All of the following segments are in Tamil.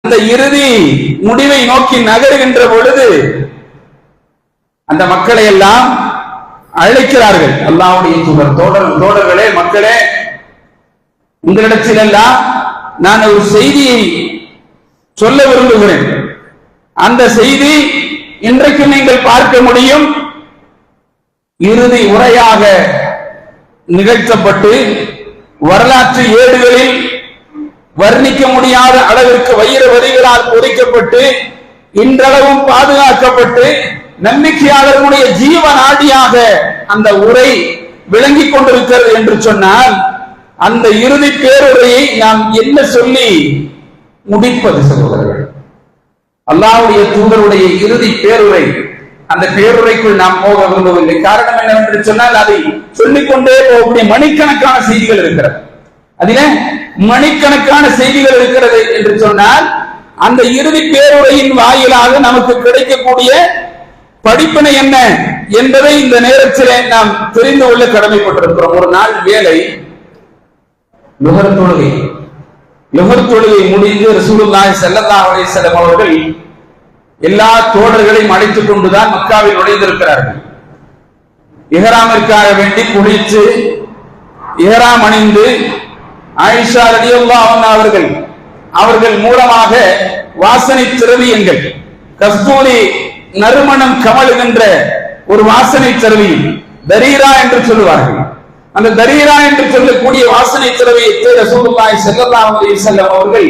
அந்த இறுதி முடிவை நோக்கி நகருகின்ற பொழுது அந்த மக்களை எல்லாம் அழைக்கிறார்கள். அல்லாஹ்வுடைய தூதர், தோழர்களே, மக்களே, உங்களிடத்தில் எல்லாம் நான் ஒரு செய்தியை சொல்ல விரும்புகிறேன். அந்த செய்தி இன்றைக்கு நீங்கள் பார்க்க முடியும். இறுதி உரையாக நிகழ்த்தப்பட்டு வரலாற்று ஏடுகளில் வர்ணிக்க முடியாத அளவிற்கு வைர வரிகளால் பொறிக்கப்பட்டு இன்றளவும் பாதுகாக்கப்பட்டு நம்பிக்கையாளர்களுடைய ஜீவ நாடியாக அந்த உரை விளங்கிக் கொண்டிருக்கிறது என்று சொன்னால், அந்த இறுதி பேருரையை நாம் என்ன சொல்லி முடிப்பது? சகோதரர்கள், அல்லாஹ்வுடைய தூதருடைய இறுதி பேருரை, அந்த பேருரைக்குள் நாம் போக விரும்பவில்லை. காரணம் என்னவென்று சொன்னால், அதை சொல்லிக்கொண்டே போகக்கூடிய மணிக்கணக்கான செய்திகள் இருக்கிறது. அதிலே மணிக்கணக்கான செய்திகள் இருக்கிறது என்று சொன்னால், அந்த இறுதி பேருரையின் வாயிலாக நமக்கு கிடைக்கக்கூடிய படிப்பினை என்ன என்பதை இந்த நேரத்திலே நாம் தெரிந்து கொள்ள கடமைப்பட்டிருக்கிறோம். ஒரு நாள் வேலை லுஹர் தொழுகை முடிந்து ரசூலுல்லாஹி ஸல்லல்லாஹு அலைஹி வஸல்லம் அவர்கள் எல்லா தோழர்களையும் அழைத்துக் கொண்டுதான் மக்காவில் நுழைந்திருக்கிறார்கள். இஹ்ராமிற்காக வேண்டி குளித்து இஹ்ராம் அணிந்து ஆயிஷா ரலியல்லாஹு அன்ஹா அவர்கள் மூலமாக வாசனை திரவியங்கள், கஸ்தூரி நறுமணம் கமழுகின்ற ஒரு வாசனை திரவியம் தரீரா என்று சொல்லுவார்கள். அந்த தரீரா என்று சொல்லக்கூடிய வாசனை திரவியத்தை ரசூலுல்லாஹி ஸல்லல்லாஹு அலைஹி வஸல்லம் அவர்கள்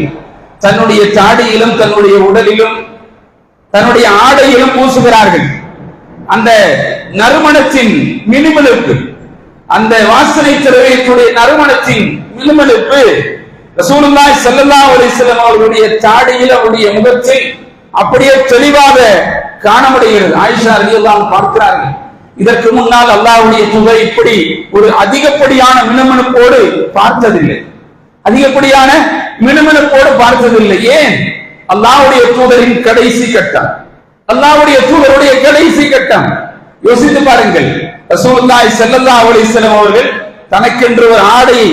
தன்னுடைய தாடியிலும் தன்னுடைய உடலிலும் தன்னுடைய ஆடையிலும் பூசுகிறார்கள். அந்த நறுமணத்தின் மினுமினுப்பு, அந்த வாசனை திரவியத்துடைய நறுமணத்தின் மினுமினுப்பு ரசூலுல்லாஹி ஸல்லல்லாஹு அலைஹி வஸல்லம் அவர்களுடைய தாடியில், அவருடைய முகத்தில் அப்படியே தெளிவாக காண முடிகிறது. ஆயிஷா ரலியல்லாஹு அன்ஹா பார்க்கிறார்கள், இதற்கு முன்னால் அல்லாஹ்வுடைய தூதர் இப்படி ஒரு அதிகப்படியான மினுமினுப்போடு பார்த்ததில்லை, அதிகப்படியான மினுமினுப்போடு பார்த்ததில்லை. ஏன்? அல்லாஹ்வுடைய தூதரின் கடைசி கட்டம், அல்லாஹ்வுடைய தூதருடைய கடைசி கட்டம். யோசித்து பாருங்கள், ரசூலுல்லாஹி ஸல்லல்லாஹு அலைஹி வஸல்லம் அவர்கள் தனக்கென்று ஒரு ஆடையை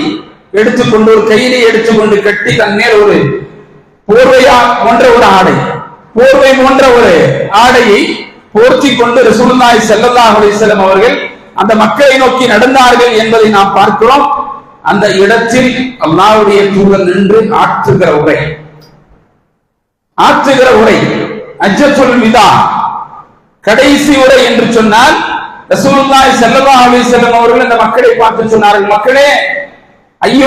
எடுத்துக்கொண்டு, ஒரு கையிலே எடுத்துக்கொண்டு கட்டி தன் மேல் ஒரு போர்வையா போன்ற ஒரு ஆடை, போர்வை போன்ற ஒரு ஆடையை போர்த்தி கொண்டு ரசூலுல்லாஹி ஸல்லல்லாஹு அலைஹி வஸல்லம் அவர்கள் அந்த மக்களை நோக்கி நடந்தார்கள் என்பதை நாம் பார்க்கிறோம். அந்த இடத்தில் அல்லாஹ்வுடைய தூதர் நின்று ஆற்றுகிற உரை ஹஜ்ஜத்துல் விதா, கடைசி உரை என்று சொன்னால், ரசூலுல்லாஹி ஸல்லல்லாஹு அலைஹி வஸல்லம் அவர்கள் அந்த மக்களை பார்த்து சொன்னார்கள், மக்களே, ஐயோ